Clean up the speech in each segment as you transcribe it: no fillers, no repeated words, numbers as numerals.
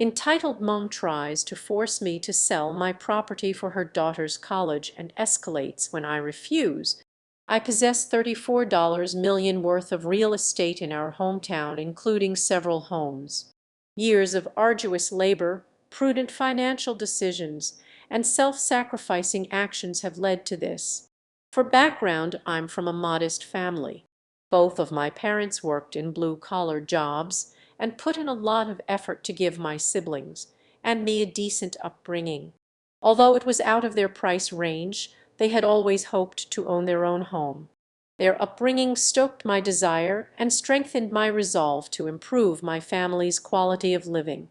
Entitled mom tries to force me to sell my property for her daughter's college and escalates when I refuse. I possess $34 million worth of real estate in our hometown, including several homes. Years of arduous labor, prudent financial decisions, and self-sacrificing actions have led to this. For background, I'm from a modest family. Both of my parents worked in blue-collar jobs and put in a lot of effort to give my siblings and me a decent upbringing. Although it was out of their price range, they had always hoped to own their own home. Their upbringing stoked my desire and strengthened my resolve to improve my family's quality of living.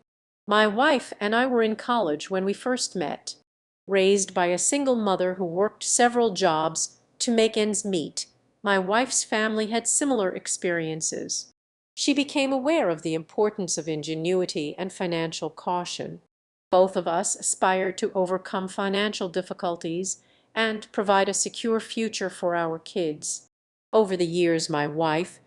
My wife and I were in college when we first met. Raised by a single mother who worked several jobs to make ends meet, my wife's family had similar experiences. She became aware of the importance of ingenuity and financial caution. Both of us aspired to overcome financial difficulties and provide a secure future for our kids. Over the years, my wife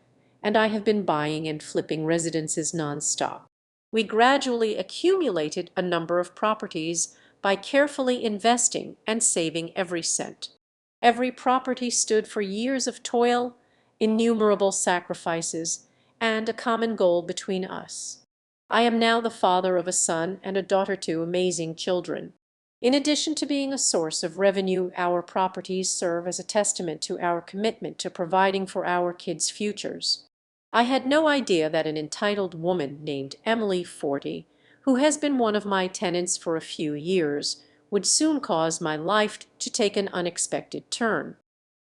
and I have been buying and flipping residences nonstop. We gradually accumulated a number of properties by carefully investing and saving every cent. Every property stood for years of toil, innumerable sacrifices, and a common goal between us. I am now the father of a son and a daughter, two amazing children. In addition to being a source of revenue, our properties serve as a testament to our commitment to providing for our kids' futures. I had no idea that an entitled woman named Emily, 40, who has been one of my tenants for a few years, would soon cause my life to take an unexpected turn.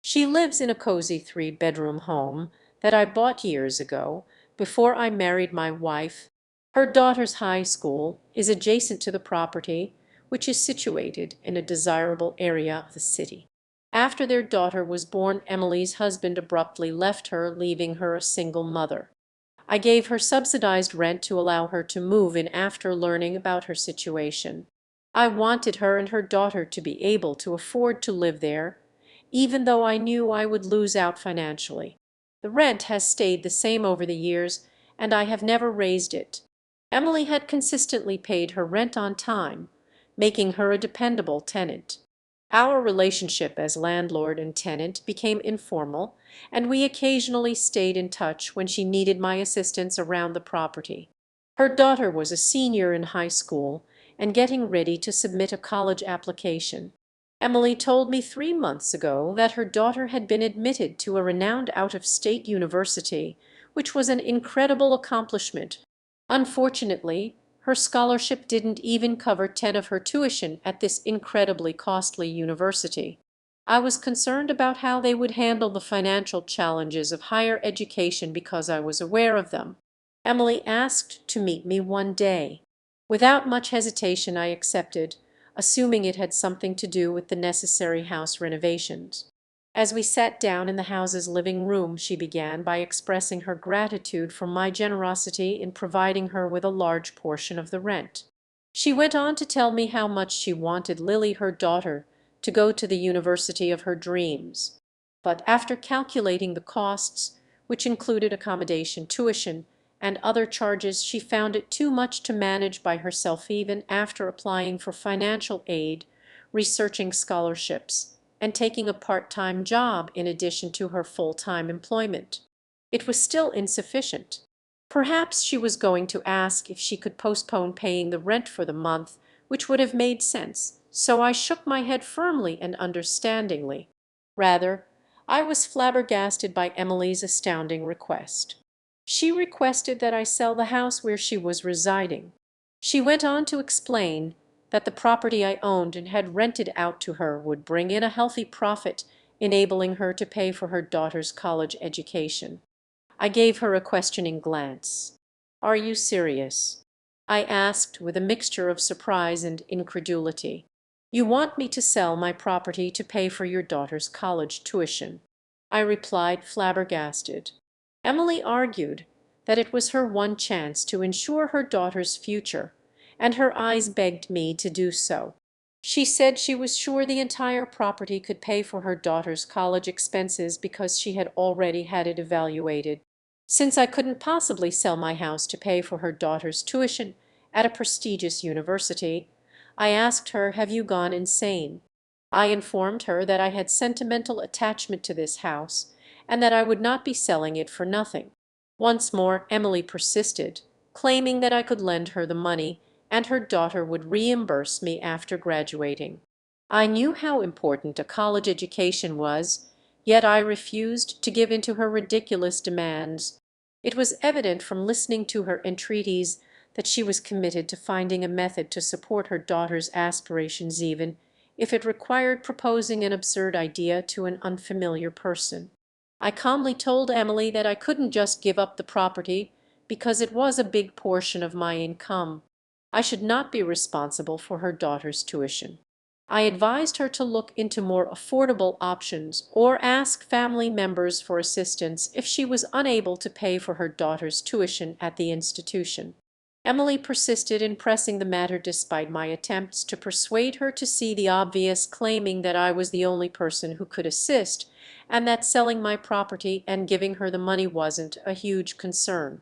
She lives in a cozy three-bedroom home that I bought years ago, before I married my wife. Her daughter's high school is adjacent to the property, which is situated in a desirable area of the city. After their daughter was born, Emily's husband abruptly left her, leaving her a single mother. I gave her subsidized rent to allow her to move in after learning about her situation. I wanted her and her daughter to be able to afford to live there, even though I knew I would lose out financially. The rent has stayed the same over the years, and I have never raised it. Emily had consistently paid her rent on time, making her a dependable tenant. Our relationship as landlord and tenant became informal, and we occasionally stayed in touch when she needed my assistance around the property. Her daughter was a senior in high school and getting ready to submit a college application. Emily told me 3 months ago that her daughter had been admitted to a renowned out-of-state university, which was an incredible accomplishment. Unfortunately, her scholarship didn't even cover 10 of her tuition at this incredibly costly university. I was concerned about how they would handle the financial challenges of higher education because I was aware of them. Emily asked to meet me one day. Without much hesitation, I accepted, assuming it had something to do with the necessary house renovations. As we sat down in the house's living room, she began by expressing her gratitude for my generosity in providing her with a large portion of the rent. She went on to tell me how much she wanted Lily, her daughter, to go to the university of her dreams. But after calculating the costs, which included accommodation, tuition, and other charges, she found it too much to manage by herself even after applying for financial aid, researching scholarships, and taking a part-time job in addition to her full-time employment. It was still insufficient. Perhaps she was going to ask if she could postpone paying the rent for the month, which would have made sense, so I shook my head firmly and understandingly. Rather, I was flabbergasted by Emily's astounding request. She requested that I sell the house where she was residing. She went on to explain that the property I owned and had rented out to her would bring in a healthy profit, enabling her to pay for her daughter's college education. I gave her a questioning glance. "Are you serious?" I asked with a mixture of surprise and incredulity. "You want me to sell my property to pay for your daughter's college tuition?" I replied, flabbergasted. Emily argued that it was her one chance to ensure her daughter's future, and her eyes begged me to do so. She said she was sure the entire property could pay for her daughter's college expenses because she had already had it evaluated. Since I couldn't possibly sell my house to pay for her daughter's tuition, at a prestigious university. I asked her, "Have you gone insane?" I informed her that I had sentimental attachment to this house, and that I would not be selling it for nothing. Once more Emily persisted, claiming that I could lend her the money and her daughter would reimburse me after graduating. I knew how important a college education was, yet I refused to give in to her ridiculous demands. It was evident from listening to her entreaties that she was committed to finding a method to support her daughter's aspirations, even if it required proposing an absurd idea to an unfamiliar person. I calmly told Emily that I couldn't just give up the property because it was a big portion of my income. I should not be responsible for her daughter's tuition. I advised her to look into more affordable options or ask family members for assistance if she was unable to pay for her daughter's tuition at the institution. Emily persisted in pressing the matter despite my attempts to persuade her to see the obvious, claiming that I was the only person who could assist and that selling my property and giving her the money wasn't a huge concern.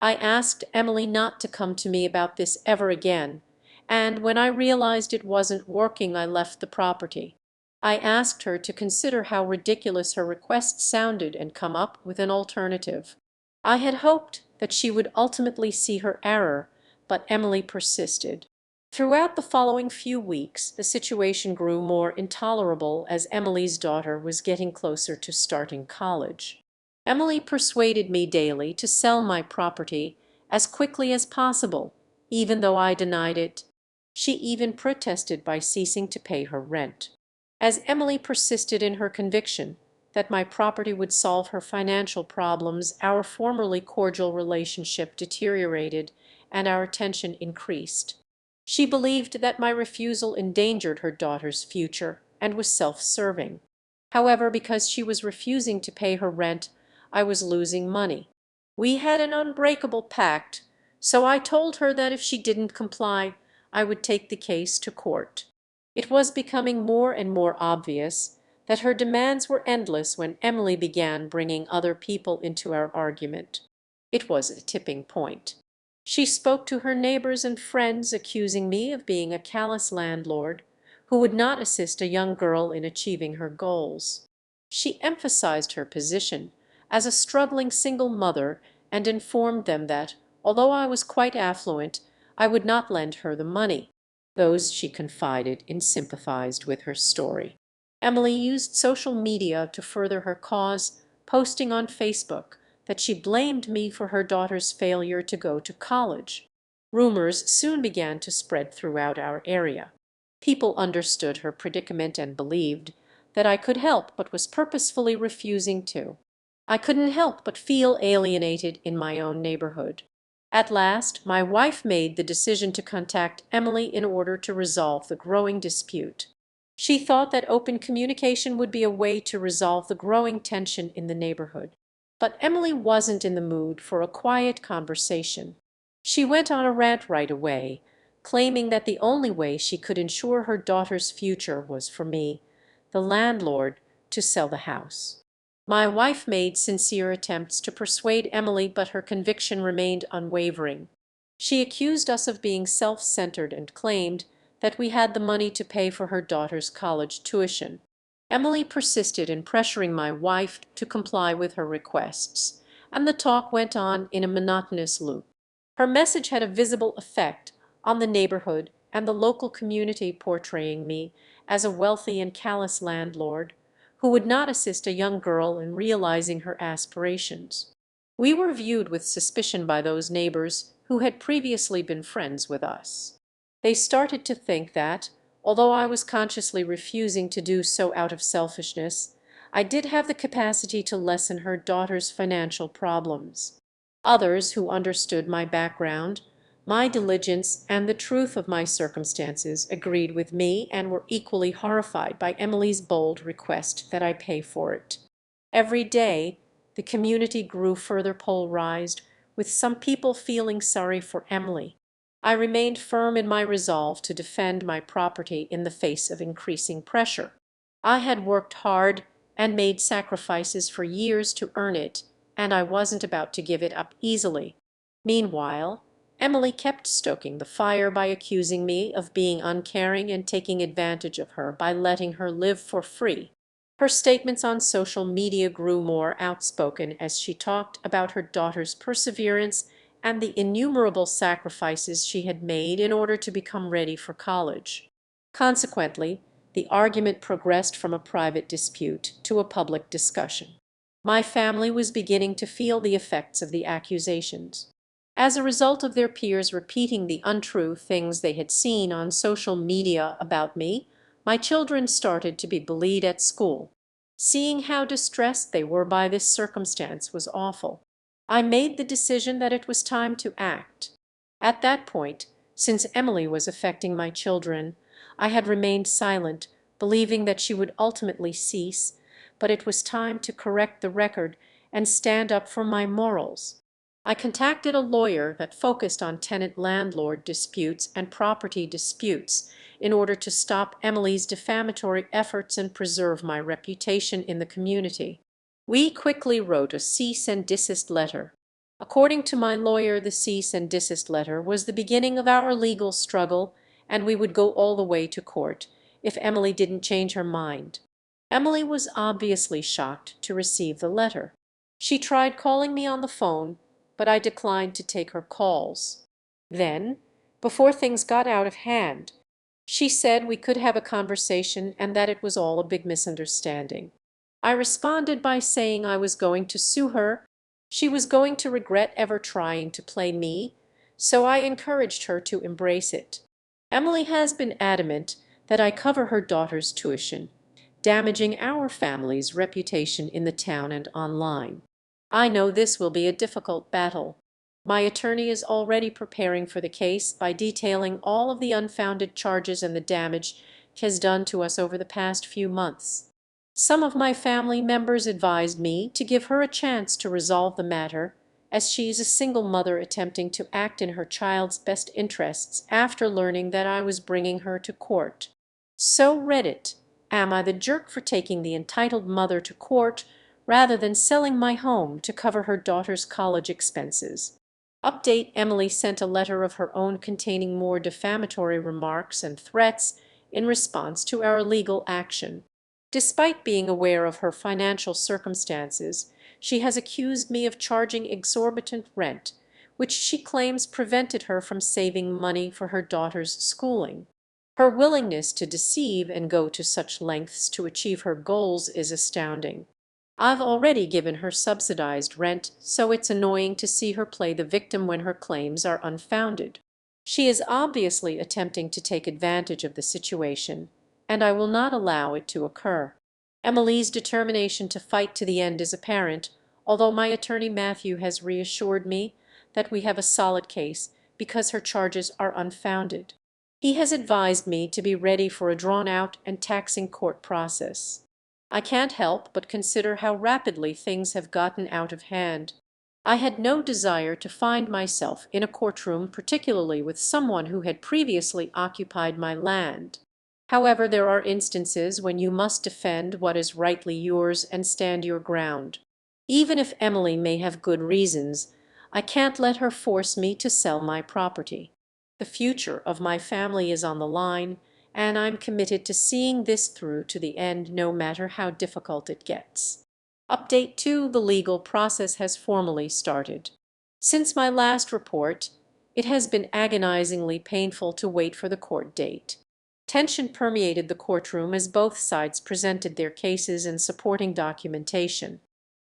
I asked Emily not to come to me about this ever again, and when I realized it wasn't working, I left the property. I asked her to consider how ridiculous her request sounded and come up with an alternative. I had hoped that she would ultimately see her error, but Emily persisted. Throughout the following few weeks, the situation grew more intolerable as Emily's daughter was getting closer to starting college. Emily persuaded me daily to sell my property as quickly as possible, even though I denied it. She even protested by ceasing to pay her rent. As Emily persisted in her conviction that my property would solve her financial problems, our formerly cordial relationship deteriorated and our tension increased. She believed that my refusal endangered her daughter's future and was self-serving. However, because she was refusing to pay her rent, I was losing money. We had an unbreakable pact, so I told her that if she didn't comply, I would take the case to court. It was becoming more and more obvious that her demands were endless when Emily began bringing other people into our argument. It was a tipping point. She spoke to her neighbors and friends, accusing me of being a callous landlord who would not assist a young girl in achieving her goals. She emphasized her position as a struggling single mother and informed them that, although I was quite affluent, I would not lend her the money. Those she confided in sympathized with her story. Emily used social media to further her cause, posting on Facebook that she blamed me for her daughter's failure to go to college. Rumors soon began to spread throughout our area. People understood her predicament and believed that I could help but was purposefully refusing to. I couldn't help but feel alienated in my own neighborhood. At last, my wife made the decision to contact Emily in order to resolve the growing dispute. She thought that open communication would be a way to resolve the growing tension in the neighborhood. But Emily wasn't in the mood for a quiet conversation. She went on a rant right away, claiming that the only way she could ensure her daughter's future was for me, the landlord, to sell the house. My wife made sincere attempts to persuade Emily, but her conviction remained unwavering. She accused us of being self-centered and claimed that we had the money to pay for her daughter's college tuition. Emily persisted in pressuring my wife to comply with her requests, and the talk went on in a monotonous loop. Her message had a visible effect on the neighborhood and the local community, portraying me as a wealthy and callous landlord who would not assist a young girl in realizing her aspirations. We were viewed with suspicion by those neighbors who had previously been friends with us. They started to think that, although I was consciously refusing to do so out of selfishness, I did have the capacity to lessen her daughter's financial problems. Others who understood my background, my diligence, and the truth of my circumstances agreed with me and were equally horrified by Emily's bold request that I pay for it. Every day, the community grew further polarized, with some people feeling sorry for Emily. I remained firm in my resolve to defend my property in the face of increasing pressure. I had worked hard and made sacrifices for years to earn it, and I wasn't about to give it up easily. Meanwhile, Emily kept stoking the fire by accusing me of being uncaring and taking advantage of her by letting her live for free. Her statements on social media grew more outspoken as she talked about her daughter's perseverance and the innumerable sacrifices she had made in order to become ready for college. Consequently, the argument progressed from a private dispute to a public discussion. My family was beginning to feel the effects of the accusations. As a result of their peers repeating the untrue things they had seen on social media about me, my children started to be bullied at school. Seeing how distressed they were by this circumstance was awful. I made the decision that it was time to act. At that point, since Emily was affecting my children, I had remained silent, believing that she would ultimately cease, but it was time to correct the record and stand up for my morals. I contacted a lawyer that focused on tenant-landlord disputes and property disputes in order to stop Emily's defamatory efforts and preserve my reputation in the community. We quickly wrote a cease and desist letter. According to my lawyer, the cease and desist letter was the beginning of our legal struggle, and we would go all the way to court if Emily didn't change her mind. Emily was obviously shocked to receive the letter. She tried calling me on the phone, but I declined to take her calls. Then, before things got out of hand, she said we could have a conversation and that it was all a big misunderstanding. I responded by saying I was going to sue her. She was going to regret ever trying to play me, so I encouraged her to embrace it. Emily has been adamant that I cover her daughter's tuition, damaging our family's reputation in the town and online. I know this will be a difficult battle. My attorney is already preparing for the case by detailing all of the unfounded charges and the damage it has done to us over the past few months. Some of my family members advised me to give her a chance to resolve the matter, as she is a single mother attempting to act in her child's best interests after learning that I was bringing her to court. So Reddit, am I the jerk for taking the entitled mother to court rather than selling my home to cover her daughter's college expenses? Update, Emily sent a letter of her own containing more defamatory remarks and threats in response to our legal action. Despite being aware of her financial circumstances, she has accused me of charging exorbitant rent, which she claims prevented her from saving money for her daughter's schooling. Her willingness to deceive and go to such lengths to achieve her goals is astounding. I've already given her subsidized rent, so it's annoying to see her play the victim when her claims are unfounded. She is obviously attempting to take advantage of the situation, and I will not allow it to occur. Emily's determination to fight to the end is apparent, although my attorney Matthew has reassured me that we have a solid case because her charges are unfounded. He has advised me to be ready for a drawn-out and taxing court process. I can't help but consider how rapidly things have gotten out of hand. I had no desire to find myself in a courtroom, particularly with someone who had previously occupied my land. However, there are instances when you must defend what is rightly yours and stand your ground. Even if Emily may have good reasons, I can't let her force me to sell my property. The future of my family is on the line, and I'm committed to seeing this through to the end no matter how difficult it gets. Update 2: the legal process has formally started. Since my last report, it has been agonizingly painful to wait for the court date. Tension permeated the courtroom as both sides presented their cases and supporting documentation.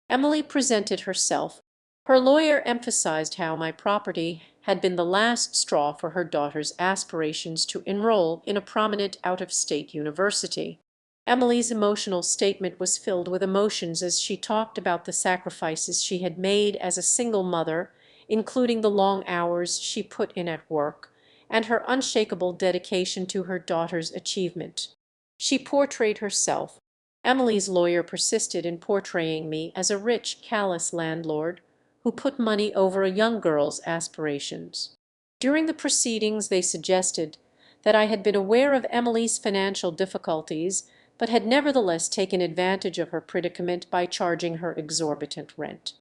Emily presented herself. Her lawyer emphasized how my property had been the last straw for her daughter's aspirations to enroll in a prominent out-of-state university. Emily's emotional statement was filled with emotions as she talked about the sacrifices she had made as a single mother, including the long hours she put in at work, and her unshakable dedication to her daughter's achievement. She portrayed herself. Emily's lawyer persisted in portraying me as a rich, callous landlord who put money over a young girl's aspirations. During the proceedings, they suggested that I had been aware of Emily's financial difficulties, but had nevertheless taken advantage of her predicament by charging her exorbitant rent.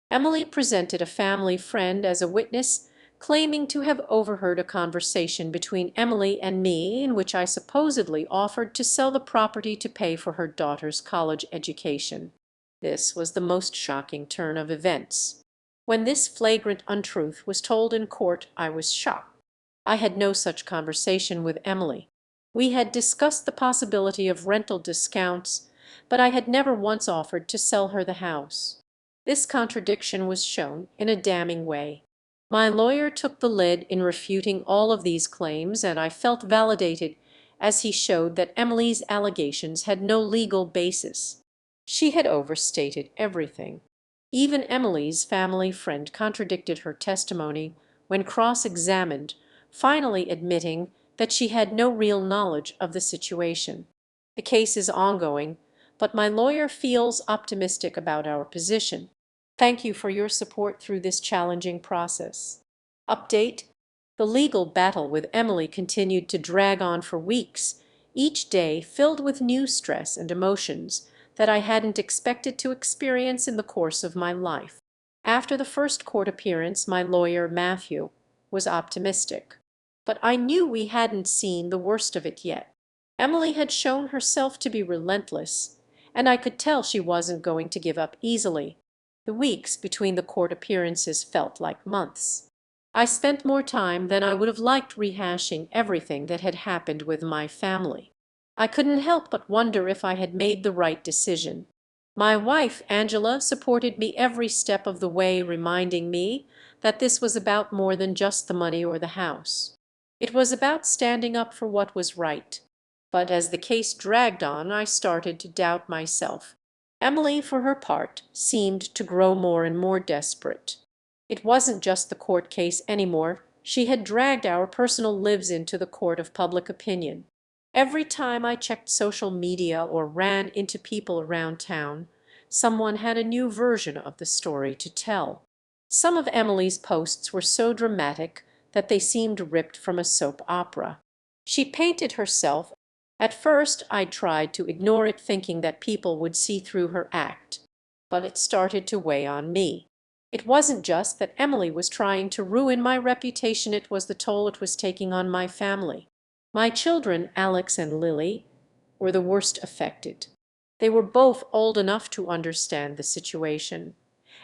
Emily presented a family friend as a witness claiming to have overheard a conversation between Emily and me in which I supposedly offered to sell the property to pay for her daughter's college education. This was the most shocking turn of events. When this flagrant untruth was told in court, I was shocked. I had no such conversation with Emily. We had discussed the possibility of rental discounts, but I had never once offered to sell her the house. This contradiction was shown in a damning way. My lawyer took the lead in refuting all of these claims, and I felt validated as he showed that Emily's allegations had no legal basis. She had overstated everything. Even Emily's family friend contradicted her testimony when cross-examined, finally admitting that she had no real knowledge of the situation. The case is ongoing, but my lawyer feels optimistic about our position. Thank you for your support through this challenging process. Update: the legal battle with Emily continued to drag on for weeks, each day filled with new stress and emotions that I hadn't expected to experience in the course of my life. After the first court appearance, my lawyer, Matthew, was optimistic. But I knew we hadn't seen the worst of it yet. Emily had shown herself to be relentless, and I could tell she wasn't going to give up easily. The weeks between the court appearances felt like months. I spent more time than I would have liked rehashing everything that had happened with my family. I couldn't help but wonder if I had made the right decision. My wife, Angela, supported me every step of the way, reminding me that this was about more than just the money or the house. It was about standing up for what was right. But as the case dragged on, I started to doubt myself. Emily, for her part, seemed to grow more and more desperate. It wasn't just the court case anymore. She had dragged our personal lives into the court of public opinion. Every time I checked social media or ran into people around town, someone had a new version of the story to tell. Some of Emily's posts were so dramatic that they seemed ripped from a soap opera. She painted herself. At first I tried to ignore it, thinking that people would see through her act. But it started to weigh on me. It wasn't just that Emily was trying to ruin my reputation, it was the toll it was taking on my family. My children, Alex and Lily, were the worst affected. They were both old enough to understand the situation,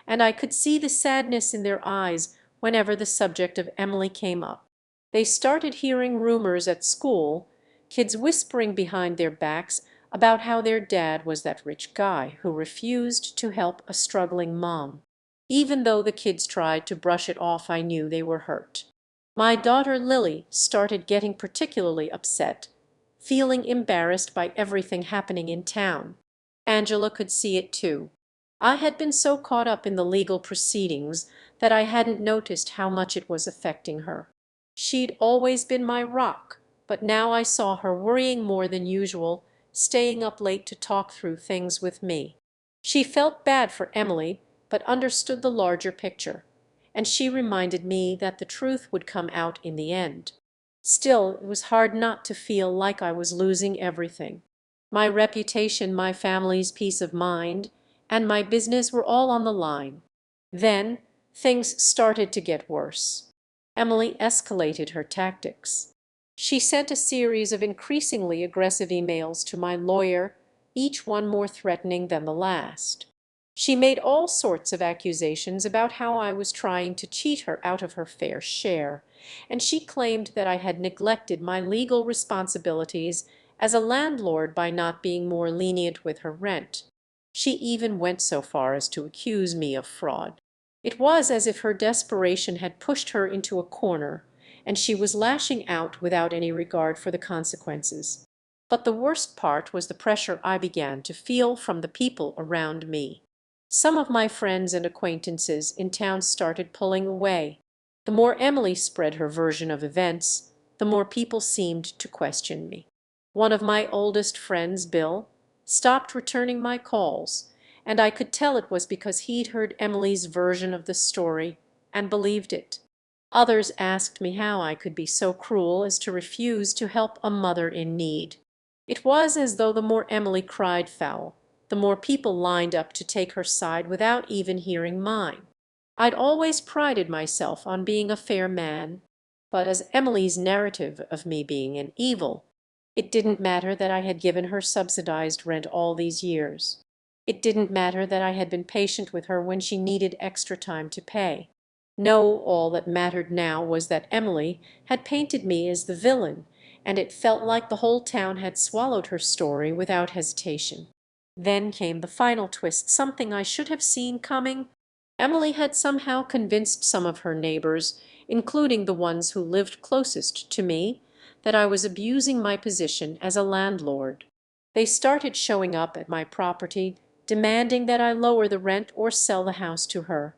and I could see the sadness in their eyes whenever the subject of Emily came up. They started hearing rumors at school, kids whispering behind their backs about how their dad was that rich guy who refused to help a struggling mom. Even though the kids tried to brush it off, I knew they were hurt. My daughter Lily started getting particularly upset, feeling embarrassed by everything happening in town. Angela could see it too. I had been so caught up in the legal proceedings that I hadn't noticed how much it was affecting her. She'd always been my rock, but now I saw her worrying more than usual, staying up late to talk through things with me. She felt bad for Emily, but understood the larger picture, and she reminded me that the truth would come out in the end. Still, it was hard not to feel like I was losing everything. My reputation, my family's peace of mind, and my business were all on the line. Then things started to get worse. Emily escalated her tactics. She sent a series of increasingly aggressive emails to my lawyer, each one more threatening than the last. She made all sorts of accusations about how I was trying to cheat her out of her fair share, and she claimed that I had neglected my legal responsibilities as a landlord by not being more lenient with her rent. She even went so far as to accuse me of fraud. It was as if her desperation had pushed her into a corner, and she was lashing out without any regard for the consequences. But the worst part was the pressure I began to feel from the people around me. Some of my friends and acquaintances in town started pulling away. The more Emily spread her version of events, the more people seemed to question me. One of my oldest friends, Bill, stopped returning my calls, and I could tell it was because he'd heard Emily's version of the story and believed it. Others asked me how I could be so cruel as to refuse to help a mother in need. It was as though the more Emily cried foul, the more people lined up to take her side without even hearing mine. I'd always prided myself on being a fair man, but as Emily's narrative of me being an evil, it didn't matter that I had given her subsidized rent all these years. It didn't matter that I had been patient with her when she needed extra time to pay. No, all that mattered now was that Emily had painted me as the villain, and it felt like the whole town had swallowed her story without hesitation. Then came the final twist, something I should have seen coming. Emily had somehow convinced some of her neighbors, including the ones who lived closest to me, that I was abusing my position as a landlord. They started showing up at my property, demanding that I lower the rent or sell the house to her.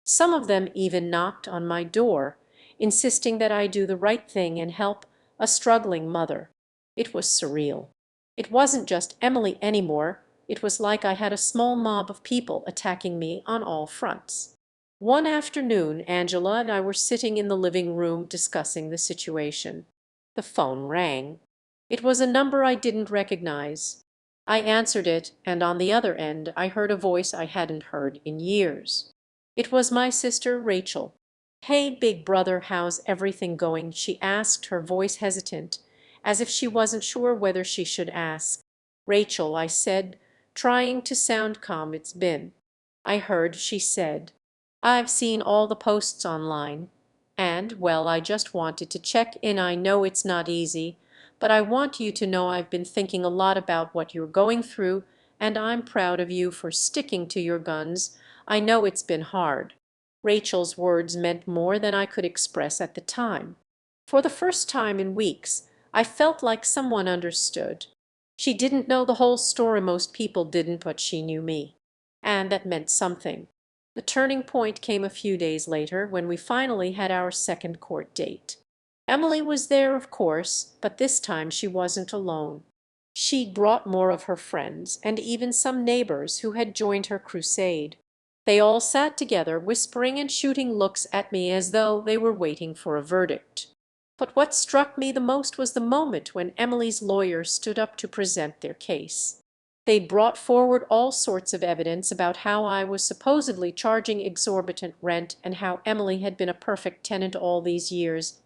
Some of them even knocked on my door, insisting that I do the right thing and help a struggling mother. It was surreal. It wasn't just Emily anymore. It was like I had a small mob of people attacking me on all fronts. One afternoon, Angela and I were sitting in the living room discussing the situation. The phone rang. It was a number I didn't recognize. I answered it, and on the other end I heard a voice I hadn't heard in years. It was my sister Rachel. "Hey, big brother, how's everything going?" she asked, her voice hesitant, as if she wasn't sure whether she should ask. "Rachel," I said, trying to sound calm. "It's been." I heard she said, "I've seen all the posts online, and, well, I just wanted to check in. I know it's not easy, but I want you to know I've been thinking a lot about what you're going through, and I'm proud of you for sticking to your guns. I know it's been hard." Rachel's words meant more than I could express at the time. For the first time in weeks, I felt like someone understood. She didn't know the whole story, most people didn't, but she knew me. And that meant something. The turning point came a few days later when we finally had our second court date. Emily was there, of course, but this time she wasn't alone. She'd brought more of her friends and even some neighbors who had joined her crusade. They all sat together, whispering and shooting looks at me as though they were waiting for a verdict. But what struck me the most was the moment when Emily's lawyers stood up to present their case. They'd brought forward all sorts of evidence about how I was supposedly charging exorbitant rent and how Emily had been a perfect tenant all these years,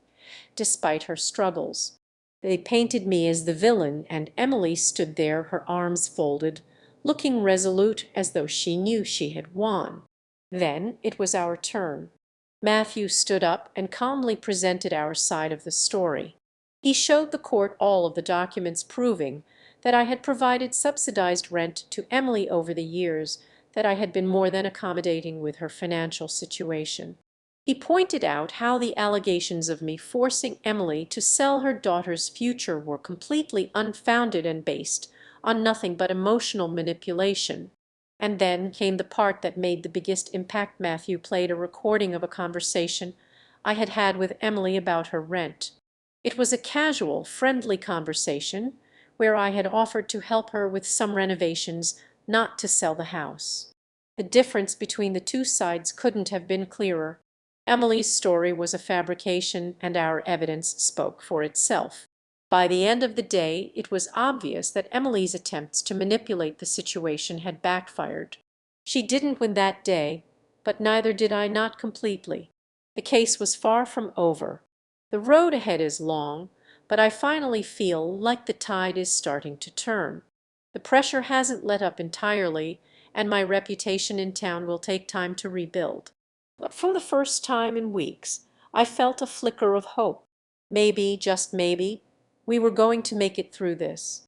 despite her struggles. They painted me as the villain, and Emily stood there, her arms folded, looking resolute as though she knew she had won. Then it was our turn. Matthew stood up and calmly presented our side of the story. He showed the court all of the documents proving that I had provided subsidized rent to Emily over the years, that I had been more than accommodating with her financial situation. He pointed out how the allegations of me forcing Emily to sell her daughter's future were completely unfounded and based on nothing but emotional manipulation. And then came the part that made the biggest impact. Matthew played a recording of a conversation I had had with Emily about her rent. It was a casual, friendly conversation where I had offered to help her with some renovations, not to sell the house. The difference between the two sides couldn't have been clearer. Emily's story was a fabrication, and our evidence spoke for itself. By the end of the day, it was obvious that Emily's attempts to manipulate the situation had backfired. She didn't win that day, but neither did I, not completely. The case was far from over. The road ahead is long, but I finally feel like the tide is starting to turn. The pressure hasn't let up entirely, and my reputation in town will take time to rebuild. But for the first time in weeks, I felt a flicker of hope. Maybe, just maybe, we were going to make it through this.